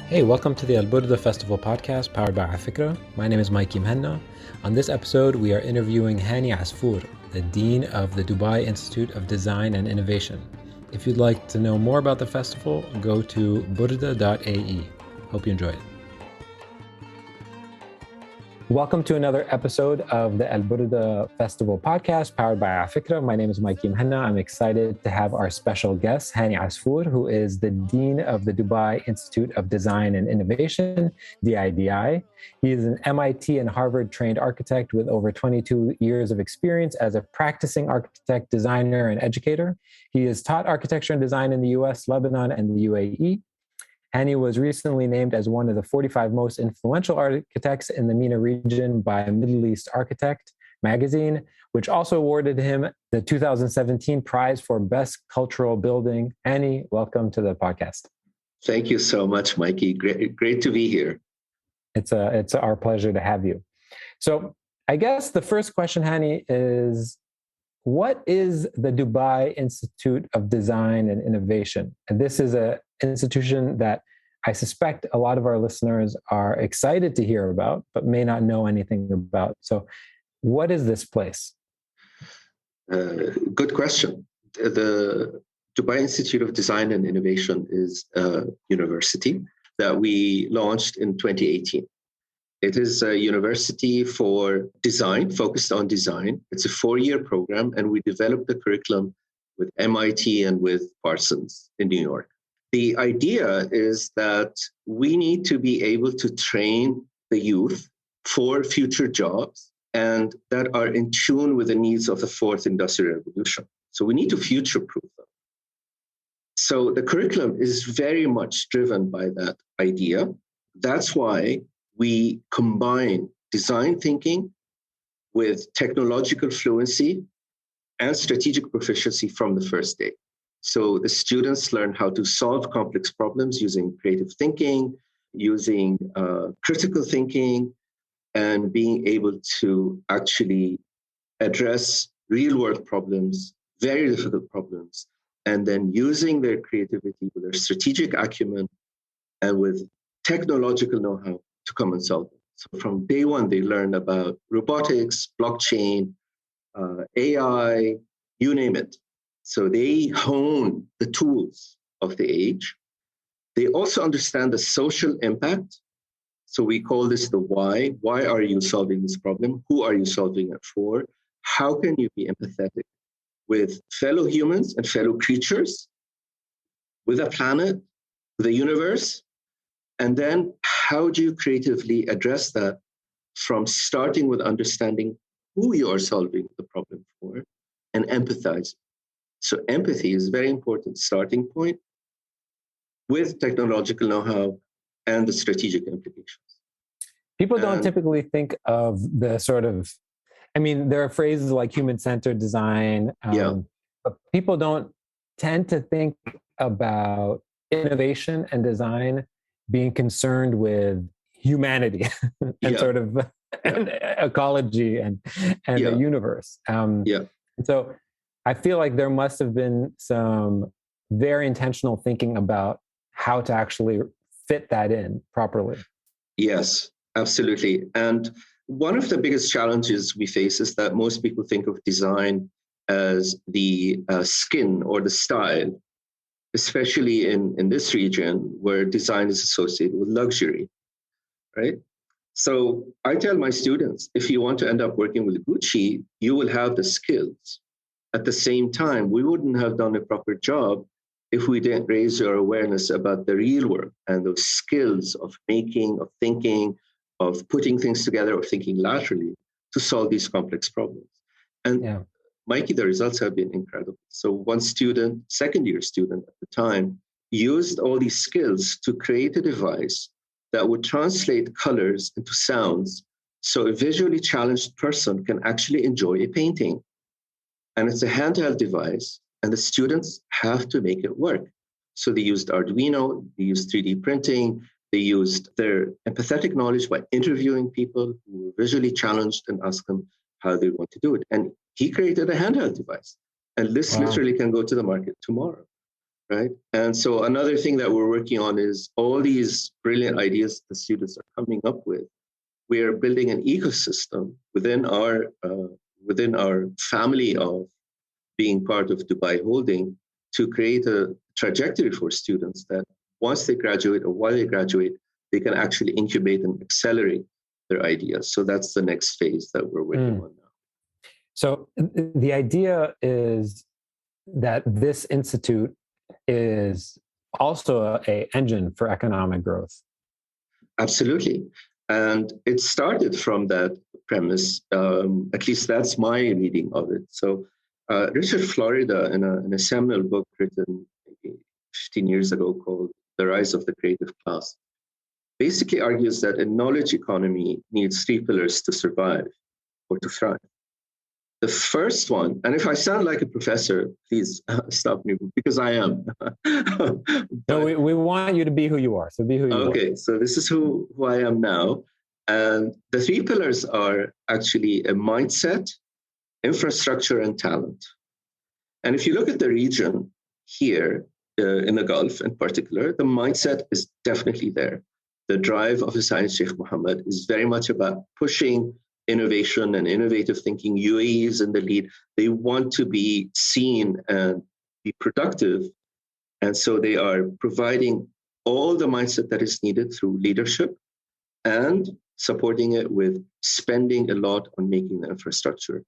Hey, welcome to the Burda Festival Podcast powered by afikra. My name is Mikey Muhanna. On this episode, we are interviewing HANI ASFOUR, the Dean of the Dubai Institute of Design and Innovation. If you'd like to know more about the festival, go to burda.ae. Hope you enjoy it. Welcome to another episode of the Burda Festival Podcast powered by afikra. My name is Mikey Muhanna. I'm excited to have our special guest, HANI ASFOUR, who is the Dean of the Dubai Institute of Design and Innovation, DIDI. He is an MIT and Harvard trained architect with over 22 years of experience as a practicing architect, designer, and educator. He has taught architecture and design in the US, Lebanon, and the UAE. HANI was recently named as one of the 45 most influential architects in the MENA region by Middle East Architect magazine, which also awarded him the 2017 prize for Best Cultural Building. HANI, welcome to the podcast. Thank you so much, Mikey. Great to be here. It's our pleasure to have you. So I guess the first question, HANI, is what is the Dubai Institute of Design and Innovation? And this is an institution that I suspect a lot of our listeners are excited to hear about, but may not know anything about. So what is this place? Good question. The Dubai Institute of Design and Innovation is a university that we launched in 2018. It is a university for design, focused on design. It's a 4-year program, and we developed the curriculum with MIT and with Parsons in New York. The idea is that we need to be able to train the youth for future jobs and that are in tune with the needs of the fourth industrial revolution. So we need to future-proof them. So the curriculum is very much driven by that idea. That's why we combine design thinking with technological fluency and strategic proficiency from the first day. So the students learn how to solve complex problems using creative thinking, using critical thinking, and being able to actually address real-world problems, very difficult problems, and then using their creativity with their strategic acumen and with technological know-how to come and solve it. So from day one, they learn about robotics, blockchain, AI, you name it. So they hone the tools of the age. They also understand the social impact. So we call this the why. Why are you solving this problem? Who are you solving it for? How can you be empathetic with fellow humans and fellow creatures, with a planet, with the universe? And then how do you creatively address that from starting with understanding who you are solving the problem for and empathize? So empathy is a very important starting point with technological know-how and the strategic implications. People don't typically think of the sort of, there are phrases like human-centered design, but people don't tend to think about innovation and design being concerned with humanity and sort of and ecology and the universe. And so I feel like there must have been some very intentional thinking about how to actually fit that in properly. Yes, absolutely. And one of the biggest challenges we face is that most people think of design as the skin or the style, especially in this region where design is associated with luxury, right? So I tell my students, if you want to end up working with Gucci, you will have the skills. At the same time, we wouldn't have done a proper job if we didn't raise your awareness about the real work and those skills of making, of thinking, of putting things together, of thinking laterally to solve these complex problems. And Mikey, the results have been incredible. So one student, second-year student at the time, used all these skills to create a device that would translate colors into sounds so a visually challenged person can actually enjoy a painting. And it's a handheld device, and the students have to make it work. So they used Arduino, they used 3D printing, they used their empathetic knowledge by interviewing people who were visually challenged and asked them how they want to do it. And he created a handheld device. And this literally can go to the market tomorrow. right? And so another thing that we're working on is all these brilliant ideas the students are coming up with. We are building an ecosystem within our family of being part of Dubai Holding to create a trajectory for students that once they graduate or while they graduate, they can actually incubate and accelerate their ideas. So that's the next phase that we're working on now. So the idea is that this institute is also an engine for economic growth. Absolutely. And it started from that premise. At least that's my reading of it. So Richard Florida, in a seminal book written maybe 15 years ago called The Rise of the Creative Class, basically argues that a knowledge economy needs three pillars to survive or to thrive. The first one, and if I sound like a professor, please stop me, because I am. No, we want you to be who you are. So be who you are. Okay, so this is who I am now. And the three pillars are actually a mindset, infrastructure, and talent. And if you look at the region here in the Gulf in particular, the mindset is definitely there. The drive of His Highness Sheikh Mohammed is very much about pushing innovation and innovative thinking. UAE is in the lead. They want to be seen and be productive. And so they are providing all the mindset that is needed through leadership and supporting it with spending a lot on making the infrastructure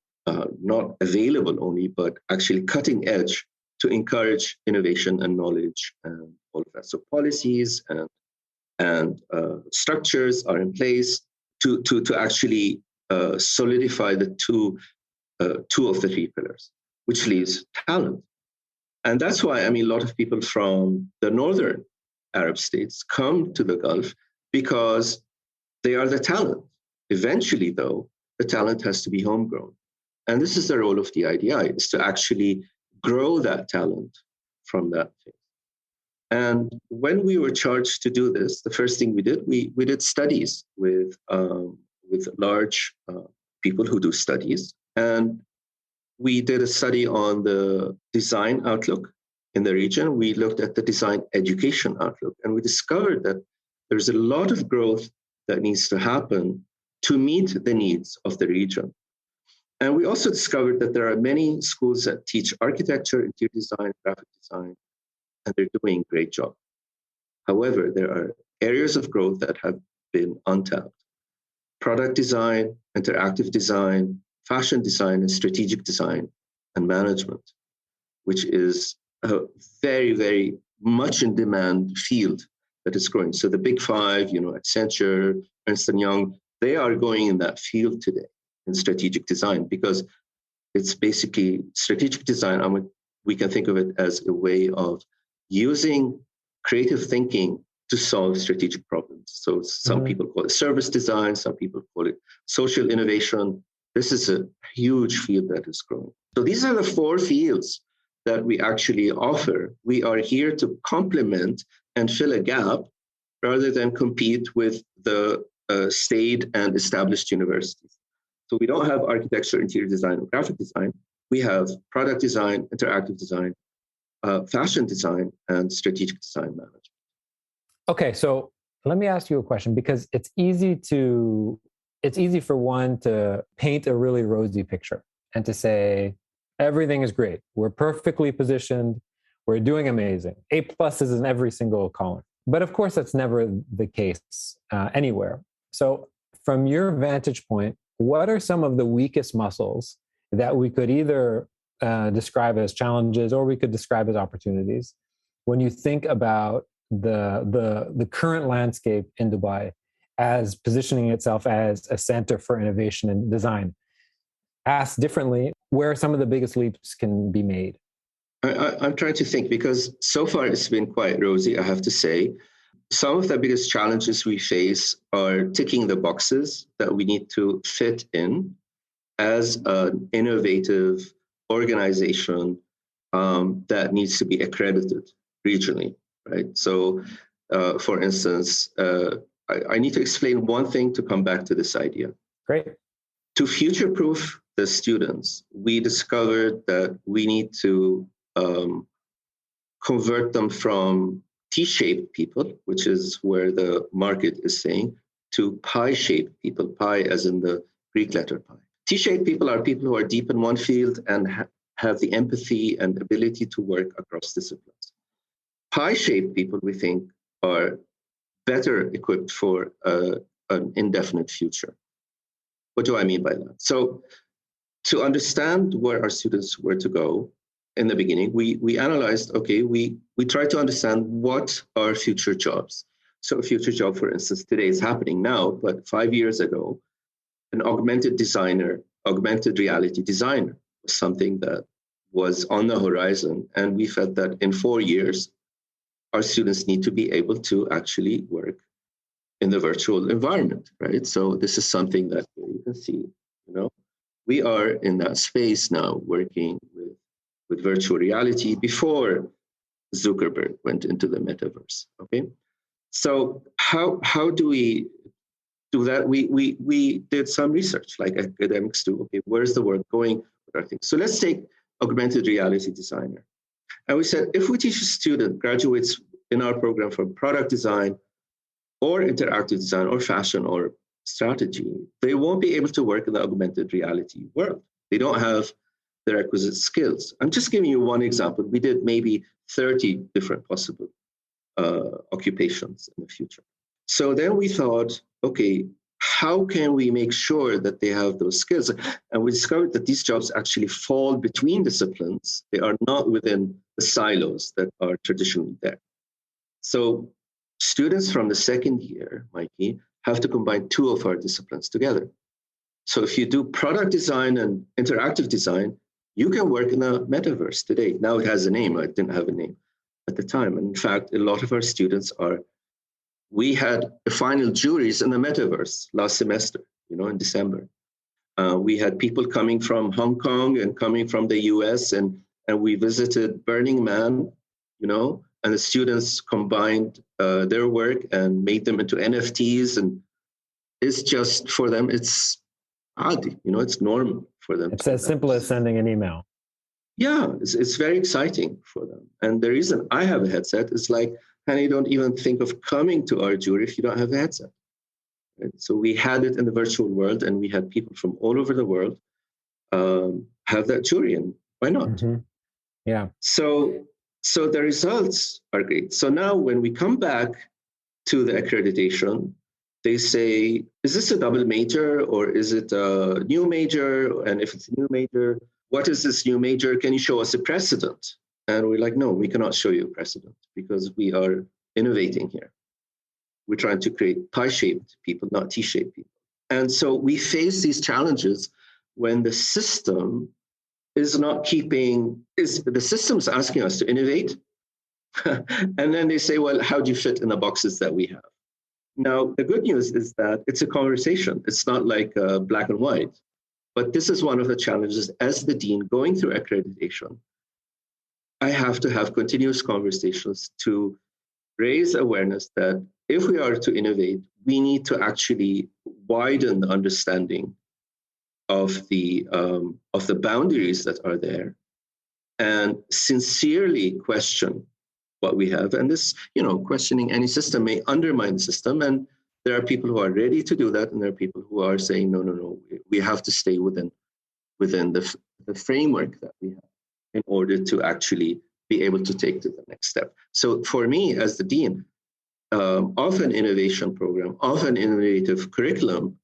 not available only, but actually cutting edge to encourage innovation and knowledge and all of that. So policies and structures are in place to actually solidify the two of the three pillars, which leaves talent. And that's why, I mean, a lot of people from the northern Arab states come to the Gulf because they are the talent. Eventually, though, the talent has to be homegrown. And this is the role of the IDI, is to actually grow that talent from that phase. And when we were charged to do this, the first thing we did, we did studies with large people who do studies. And we did a study on the design outlook in the region. We looked at the design education outlook, and we discovered that there's a lot of growth that needs to happen to meet the needs of the region. And we also discovered that there are many schools that teach architecture, interior design, graphic design, and they're doing a great job. However, there are areas of growth that have been untapped. Product design, interactive design, fashion design, and strategic design and management, which is a very, very much in demand field that is growing. So the big five, Accenture, Ernst & Young, they are going in that field today in strategic design, because it's basically strategic design. We can think of it as a way of using creative thinking to solve strategic problems. So some people call it service design, some people call it social innovation. This is a huge field that is growing. So these are the four fields that we actually offer. We are here to complement and fill a gap rather than compete with the state and established universities. So we don't have architecture, interior design, and graphic design. We have product design, interactive design, fashion design, and strategic design management. Okay, so let me ask you a question, because it's easy for one to paint a really rosy picture and to say, everything is great. We're perfectly positioned. We're doing amazing. A+ is in every single column. But of course, that's never the case anywhere. So from your vantage point, what are some of the weakest muscles that we could either describe as challenges or we could describe as opportunities when you think about the current landscape in Dubai as positioning itself as a center for innovation and design? Asked differently, where some of the biggest leaps can be made? I'm trying to think, because so far it's been quite rosy, I have to say. Some of the biggest challenges we face are ticking the boxes that we need to fit in as an innovative organization that needs to be accredited regionally, right? So, for instance, I need to explain one thing to come back to this idea. Great. To future-proof the students, we discovered that we need to convert them from T-shaped people, which is where the market is saying, to pie-shaped people, pi as in the Greek letter pi. T-shaped people are people who are deep in one field and have the empathy and ability to work across disciplines. Pie-shaped people, we think, are better equipped for an indefinite future. What do I mean by that? So to understand where our students were to go in the beginning, we analyzed, okay, we tried to understand what are future jobs. So a future job, for instance, today is happening now, but 5 years ago, an augmented reality designer was something that was on the horizon. And we felt that in 4 years, our students need to be able to actually work in the virtual environment, right? So this is something that you can see, we are in that space now working with virtual reality before Zuckerberg went into the metaverse, okay? So how do we do that? We did some research like academics do, okay, where's the world going? What are things? So let's take augmented reality designer. And we said, if we teach a student, graduates in our program from product design or interactive design or fashion or strategy, they won't be able to work in the augmented reality world. They don't have the requisite skills. I'm just giving you one example. We did maybe 30 different possible occupations in the future. So then we thought, okay, how can we make sure that they have those skills? And we discovered that these jobs actually fall between disciplines. They are not within the silos that are traditionally there. So students from the second year, Mikey, have to combine two of our disciplines together. So if you do product design and interactive design, you can work in a metaverse today. Now it has a name. It didn't have a name at the time. And in fact, a lot of our students we had the final juries in the metaverse last semester, in December. We had people coming from Hong Kong and coming from the US, and we visited Burning Man, and the students combined their work and made them into NFTs. And it's just, for them, it's odd, it's normal for them. It's as simple as sending an email. Yeah, it's very exciting for them. And the reason I have a headset is like, and you don't even think of coming to our jury if you don't have a headset. Right? So we had it in the virtual world, and we had people from all over the world have that jury, and why not? Mm-hmm. Yeah. So the results are great. So now when we come back to the accreditation, they say, is this a double major or is it a new major? And if it's a new major, what is this new major? Can you show us a precedent? And we're like, no, we cannot show you a precedent because we are innovating here. We're trying to create pie-shaped people, not T-shaped people. And so we face these challenges when the system is not the system's asking us to innovate. And then they say, well, how do you fit in the boxes that we have? Now, the good news is that it's a conversation. It's not like black and white. But this is one of the challenges as the dean going through accreditation. I have to have continuous conversations to raise awareness that if we are to innovate, we need to actually widen the understanding of the boundaries that are there and sincerely question what we have. And this, questioning any system may undermine the system. And there are people who are ready to do that. And there are people who are saying, no, we have to stay within the framework that we have in order to actually be able to take to the next step. So for me, as the dean, of an innovation program, of an innovative curriculum,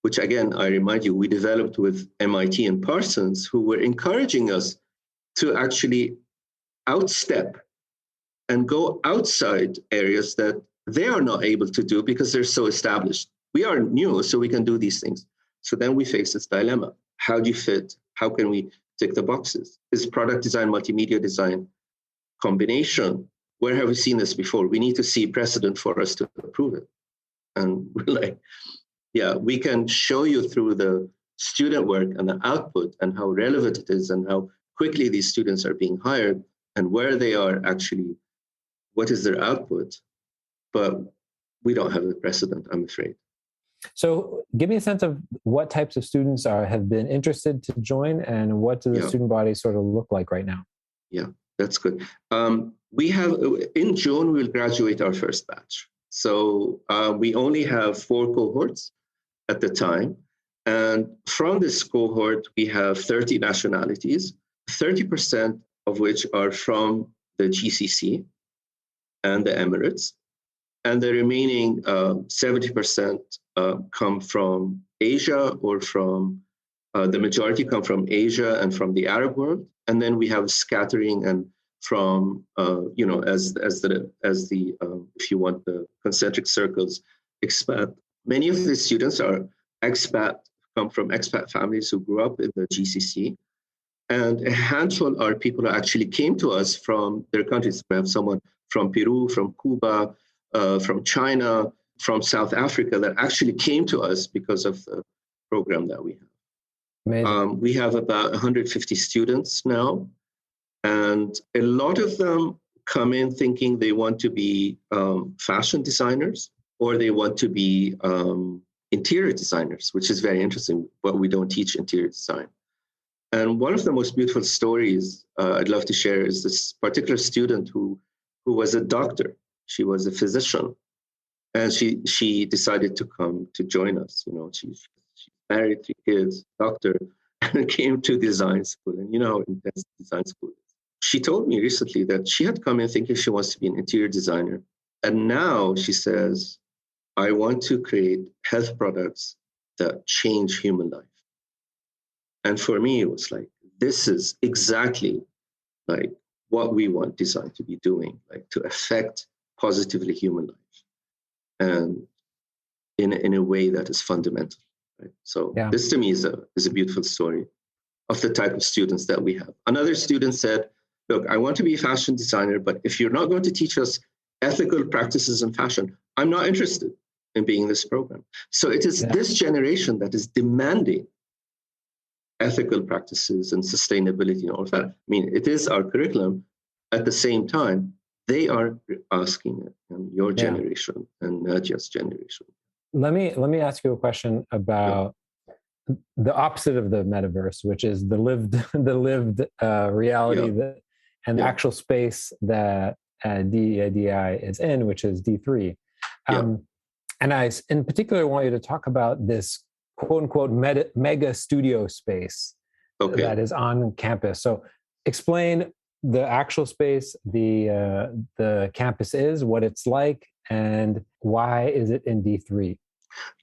which again, I remind you, we developed with MIT and Parsons, who were encouraging us to actually outstep and go outside areas that they are not able to do because they're so established. We are new, so we can do these things. So then we face this dilemma. How do you fit? How can we tick the boxes? Is product design, multimedia design combination? Where have we seen this before? We need to see precedent for us to approve it. And we're like, yeah, we can show you through the student work and the output and how relevant it is and how quickly these students are being hired and where they are actually, what is their output. But we don't have a precedent, I'm afraid. So give me a sense of what types of students have been interested to join and what does the student body sort of look like right now? Yeah, that's good. We have, in June, we'll graduate our first batch. So we only have 4 cohorts at the time. And from this cohort, we have 30 nationalities, 30% of which are from the GCC and the Emirates. And the remaining 70% come from Asia, or from the majority come from Asia and from the Arab world. And then we have scattering and from as the if you want, the concentric circles expat. Many of the students are come from expat families who grew up in the GCC, and a handful are people who actually came to us from their countries. We have someone from Peru, from Cuba, from China, from South Africa that actually came to us because of the program that we have. Amazing. We have about 150 students now, and a lot of them come in thinking they want to be fashion designers, or they want to be interior designers, which is very interesting, but we don't teach interior design. And one of the most beautiful stories I'd love to share is this particular student who was a doctor. She was a physician, and she decided to come to join us. She's married, 3 kids, doctor, and came to design school. And you know how intense design school is. She told me recently that she had come in thinking she wants to be an interior designer. And now she says, I want to create health products that change human life. And for me, it was like, this is exactly like what we want design to be doing, like to affect positively human life, and in a way that is fundamental. Right? So This to me is a beautiful story of the type of students that we have. Another student said, look, I want to be a fashion designer, but if you're not going to teach us ethical practices in fashion, I'm not interested in being in this program. So it is this generation that is demanding ethical practices and sustainability and all of that. I mean, it is our curriculum. At the same time, they are asking it, and your generation and Nadia's generation. Let me ask you a question about the opposite of the metaverse, which is the lived reality and the actual space that DI is in, which is D3. And I, in particular, want you to talk about this quote unquote mega studio space that is on campus. So explain the actual space the campus is, what it's like, and why is it in D3?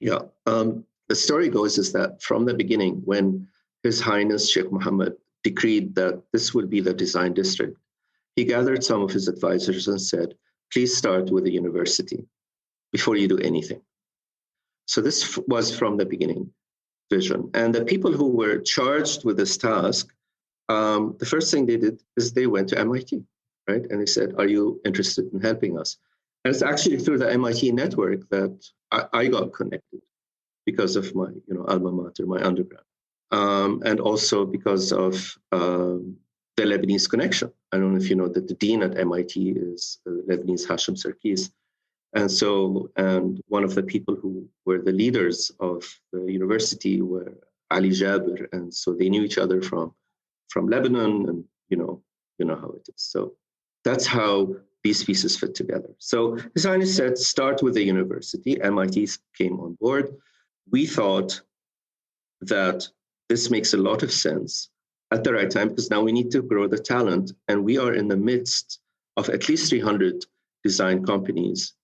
Yeah. The story goes is that from the beginning, when His Highness Sheikh Mohammed decreed that this would be the design district, he gathered some of his advisors and said, please start with a university before you do anything. So this was from the beginning vision. And the people who were charged with this task, the first thing they did is they went to MIT, right? And they said, are you interested in helping us? And it's actually through the MIT network that I got connected because of my alma mater, my undergrad. And also because of the Lebanese connection. I don't know if you know that the dean at MIT is Lebanese Hashim Sarkis. And one of the people who were the leaders of the university were Ali Jabir. And so they knew each other from Lebanon, and you know how it is. So that's how these pieces fit together. So His Highness said, start with the university. MIT came on board. We thought that this makes a lot of sense at the right time, because now we need to grow the talent. And we are in the midst of at least 300 design companies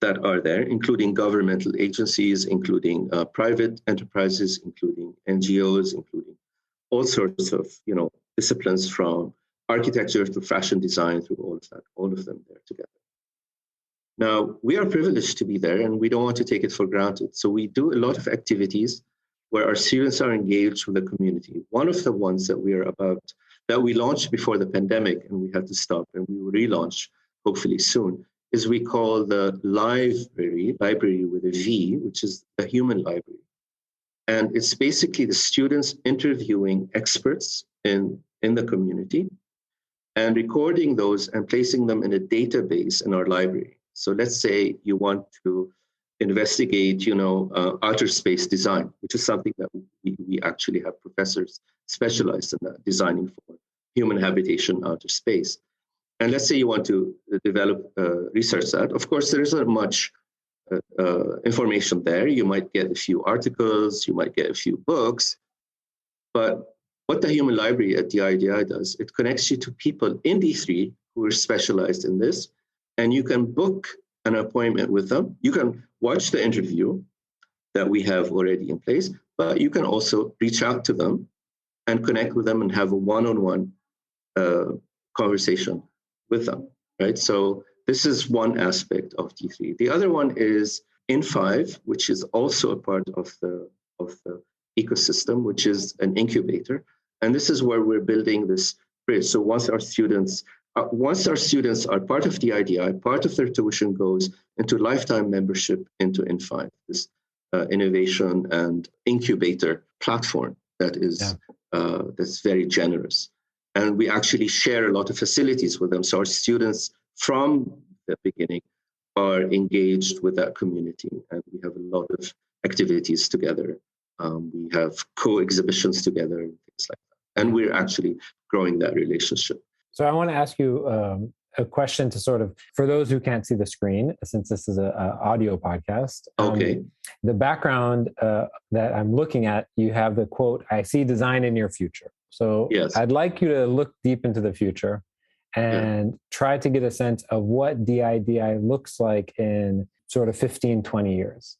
that are there, including governmental agencies, including private enterprises, including NGOs, including all sorts of disciplines, from architecture to fashion design, through all of them there together. Now, we are privileged to be there, and we don't want to take it for granted. So we do a lot of activities where our students are engaged with the community. One of the ones that we launched before the pandemic, and we had to stop, and we will relaunch hopefully soon, is we call the library with a V, which is the human library. And it's basically the students interviewing experts in the community and recording those and placing them in a database in our library. So let's say you want to investigate, outer space design, which is something that we actually have professors specialized in that, designing for human habitation outer space. And let's say you want to develop research that. Of course, there isn't much information there. You might get a few articles, you might get a few books, but what the Human Library at the IDI does, it connects you to people in D3 who are specialized in this, and you can book an appointment with them. You can watch the interview that we have already in place, but you can also reach out to them and connect with them and have a one-on-one conversation with them, right? So this is one aspect of D3. The other one is In5, which is also a part of the ecosystem, which is an incubator. And this is where we're building this bridge. So once our students are part of the IDI, part of their tuition goes into lifetime membership into In5, this innovation and incubator platform that is that's very generous. And we actually share a lot of facilities with them. So our students from the beginning are engaged with that community, and we have a lot of activities together. We have co-exhibitions together, and things like that. And we're actually growing that relationship. So I want to ask you a question to sort of, for those who can't see the screen, since this is an audio podcast. Okay. The background that I'm looking at, you have the quote, "I see design in your future." So yes. I'd like you to look deep into the future and try to get a sense of what DIDI looks like in sort of 15, 20 years.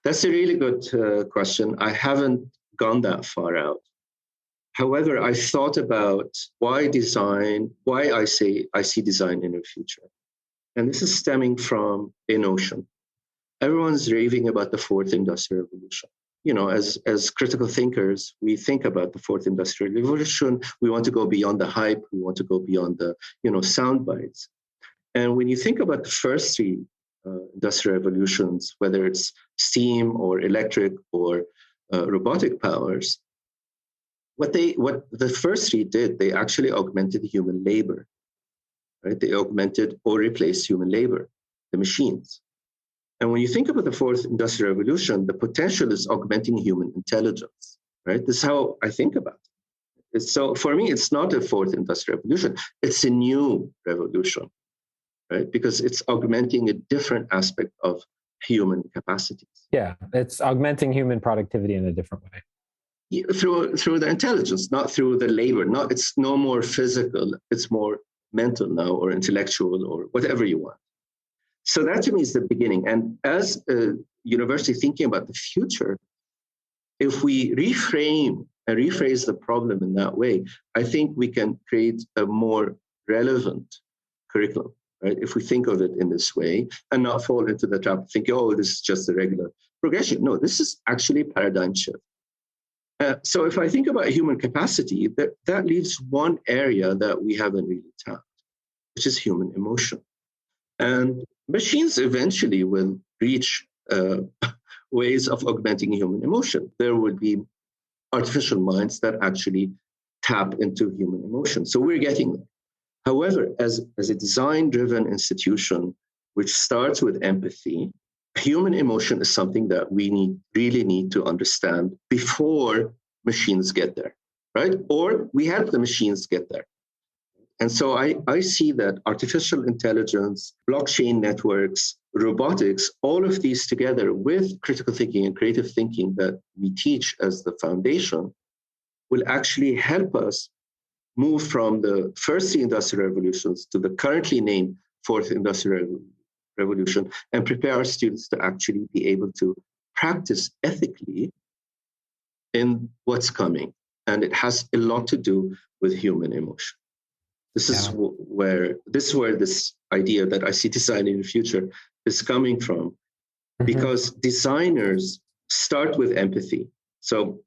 That's a really good question. I haven't gone that far out. However, I thought about why I see design in the future. And this is stemming from a notion. Everyone's raving about the fourth industrial revolution. You know, as critical thinkers, we think about the fourth industrial revolution. We want to go beyond the hype. We want to go beyond the, sound bites. And when you think about the first three industrial revolutions, whether it's steam or electric or robotic powers, what the first three did, they actually augmented human labor, right? They augmented or replaced human labor, the machines. And when you think about the fourth industrial revolution, the potential is augmenting human intelligence, right? This is how I think about it. So for me, it's not a fourth industrial revolution. It's a new revolution, right? Because it's augmenting a different aspect of human capacities. Yeah, it's augmenting human productivity in a different way. Through the intelligence, not through the labor. It's no more physical, it's more mental now, or intellectual, or whatever you want. So that to me is the beginning. And as a university thinking about the future, if we reframe and rephrase the problem in that way, I think we can create a more relevant curriculum, right? If we think of it in this way and not fall into the trap of thinking, oh, this is just a regular progression. No, this is actually a paradigm shift. So if I think about human capacity, that leaves one area that we haven't really tapped, which is human emotion. And machines eventually will reach ways of augmenting human emotion. There would be artificial minds that actually tap into human emotion. So we're getting there. However, as a design-driven institution, which starts with empathy, human emotion is something that we really need to understand before machines get there, right? Or we help the machines get there. And so I see that artificial intelligence, blockchain networks, robotics, all of these together with critical thinking and creative thinking that we teach as the foundation will actually help us move from the first three industrial revolutions to the currently named fourth industrial revolution and prepare our students to actually be able to practice ethically in what's coming. And it has a lot to do with human emotion. This is where this idea that I see design in the future is coming from, because designers start with empathy. So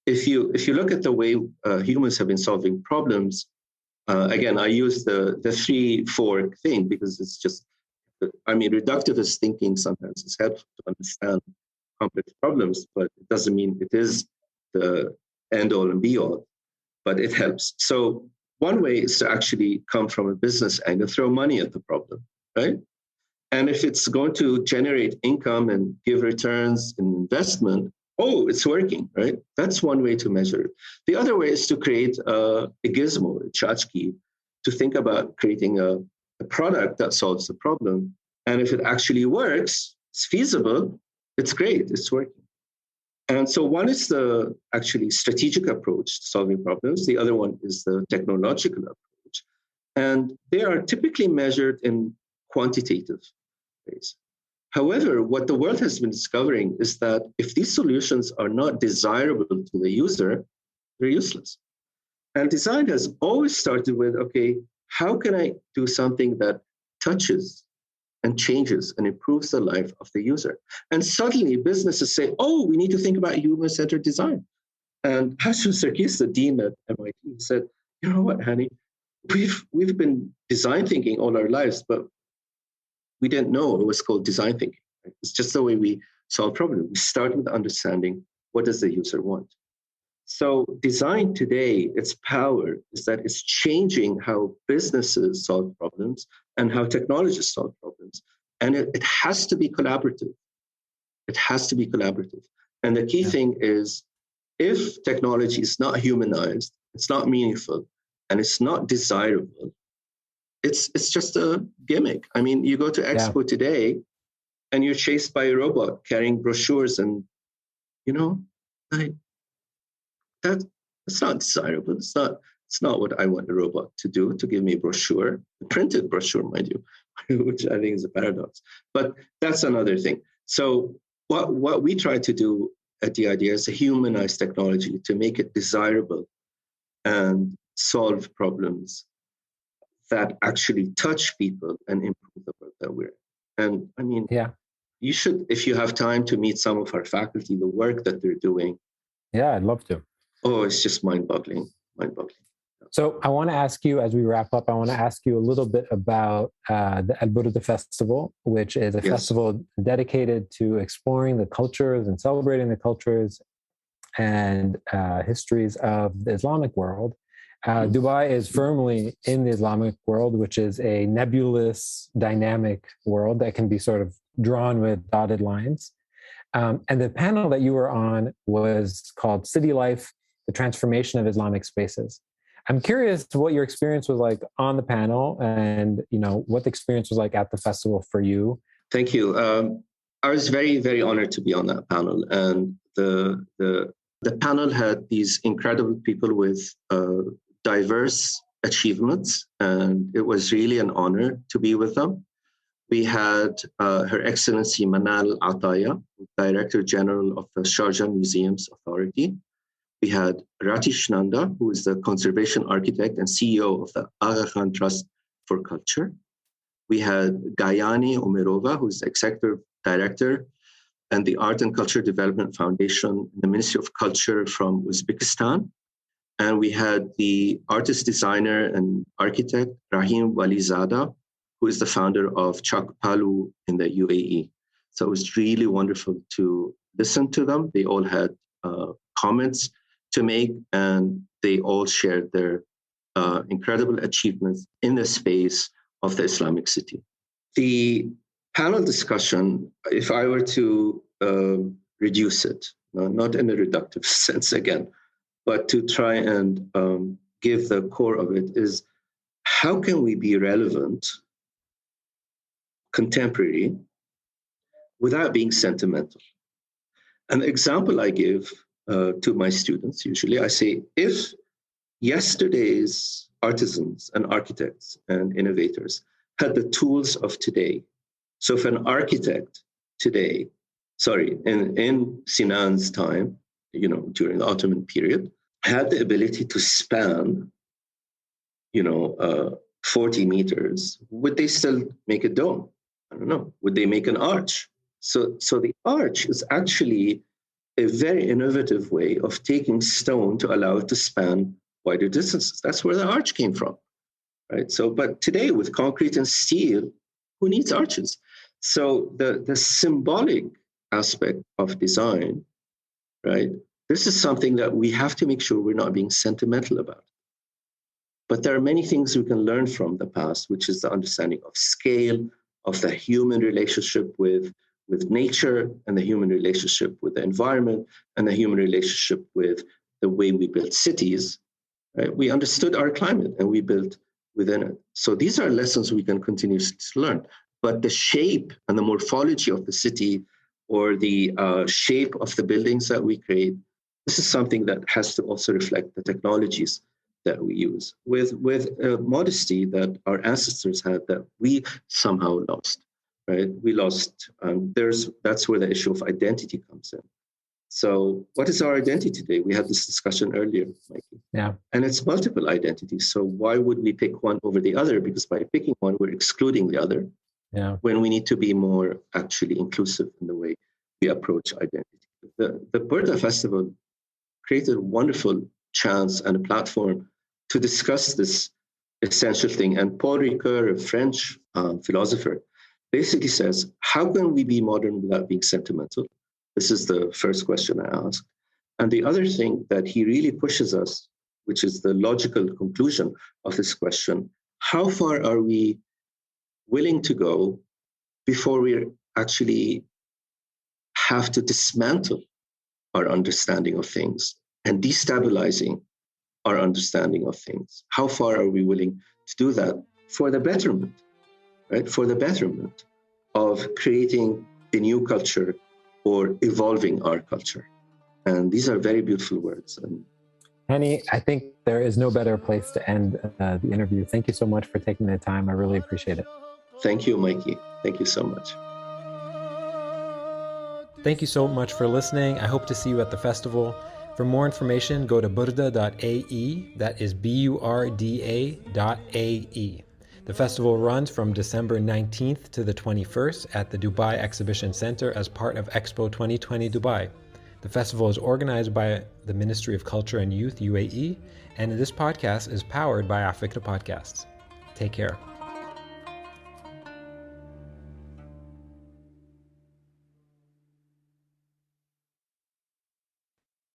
if you look at the way humans have been solving problems, again, I use the 3-4 thing because it's just, reductivist thinking sometimes is helpful to understand complex problems, but it doesn't mean it is the end all and be all, but it helps. So one way is to actually come from a business angle, throw money at the problem, right? And if it's going to generate income and give returns in investment, it's working, right? That's one way to measure it. The other way is to create a gizmo, a tchotchke, to think about creating a product that solves the problem. And if it actually works, it's feasible, it's great, it's working. And so one is the actually strategic approach to solving problems. The other one is the technological approach. And they are typically measured in quantitative ways. However, what the world has been discovering is that if these solutions are not desirable to the user, they're useless. And design has always started with, okay, how can I do something that touches and changes and improves the life of the user? And suddenly businesses say, oh, we need to think about human-centered design. And Hashim Sarkis, the dean at MIT, said, you know what, Hani, we've been design thinking all our lives, but we didn't know it was called design thinking. Right? It's just the way we solve problems. We start with understanding what does the user want. So design today, its power is that it's changing how businesses solve problems and how technologists solve problems. And it has to be collaborative. It has to be collaborative. And the key thing is, if technology is not humanized, it's not meaningful, and it's not desirable, it's just a gimmick. I mean, you go to Expo today and you're chased by a robot carrying brochures and, that's not desirable. It's not what I want a robot to do, to give me a brochure, a printed brochure, mind you, which I think is a paradox. But that's another thing. So what we try to do at the idea is to humanize technology to make it desirable and solve problems that actually touch people and improve the world that we're in. And I mean, you should, if you have time to meet some of our faculty, the work that they're doing. Yeah, I'd love to. Oh, it's just mind-boggling. So I want to ask you, as we wrap up, I want to ask you a little bit about the Burda Festival, which is a festival dedicated to exploring the cultures and celebrating the cultures and histories of the Islamic world. Dubai is firmly in the Islamic world, which is a nebulous, dynamic world that can be sort of drawn with dotted lines. And the panel that you were on was called City Life, the Transformation of Islamic Spaces. I'm curious what your experience was like on the panel and, what the experience was like at the festival for you. Thank you. I was very, very honored to be on that panel. And the panel had these incredible people with diverse achievements. And it was really an honor to be with them. We had Her Excellency Manal Ataya, Director General of the Sharjah Museums Authority. We had Ratish Nanda, who is the Conservation Architect and CEO of the Aga Khan Trust for Culture. We had Gayani Umerova, who is the Executive Director and the Art and Culture Development Foundation in the Ministry of Culture from Uzbekistan. And we had the artist, designer, and architect Rahim Walizada, who is the founder of Chak Palu in the UAE. So it was really wonderful to listen to them. They all had comments to make, and they all shared their incredible achievements in the space of the Islamic city. The panel discussion, if I were to reduce it, not in a reductive sense again, but to try and give the core of it, is how can we be relevant, contemporary, without being sentimental? An example I give to my students, usually I say, if yesterday's artisans and architects and innovators had the tools of today, so if an architect today, in Sinan's time, during the Ottoman period, had the ability to span, 40 meters, would they still make a dome? I don't know. Would they make an arch? So the arch is actually a very innovative way of taking stone to allow it to span wider distances. That's where the arch came from, right? So, but today with concrete and steel, who needs arches? So the symbolic aspect of design, right? This is something that we have to make sure we're not being sentimental about. But there are many things we can learn from the past, which is the understanding of scale, of the human relationship with nature, and the human relationship with the environment, and the human relationship with the way we build cities. Right? We understood our climate, and we built within it. So these are lessons we can continuously learn. But the shape and the morphology of the city, or the shape of the buildings that we create, this is something that has to also reflect the technologies that we use with modesty that our ancestors had, that we somehow lost, right? We lost. That's where the issue of identity comes in. So what is our identity today? We had this discussion earlier, Mikey. Yeah. And it's multiple identities. So why would we pick one over the other? Because by picking one, we're excluding the other. Yeah. When we need to be more actually inclusive in the way we approach identity. The Burda Festival created a wonderful chance and a platform to discuss this essential thing. And Paul Ricoeur, a French philosopher, basically says, how can we be modern without being sentimental? This is the first question I asked. And the other thing that he really pushes us, which is the logical conclusion of this question, how far are we willing to go before we actually have to dismantle our understanding of things and destabilizing our understanding of things? How far are we willing to do that for the betterment, right? For the betterment of creating a new culture or evolving our culture. And these are very beautiful words. And Hani, I think there is no better place to end the interview. Thank you so much for taking the time. I really appreciate it. Thank you, Mikey. Thank you so much. Thank you so much for listening. I hope to see you at the festival. For more information, go to burda.ae. That is burda.ae. The festival runs from December 19th to the 21st at the Dubai Exhibition Center as part of Expo 2020 Dubai. The festival is organized by the Ministry of Culture and Youth, UAE, and this podcast is powered by Afikra Podcasts. Take care.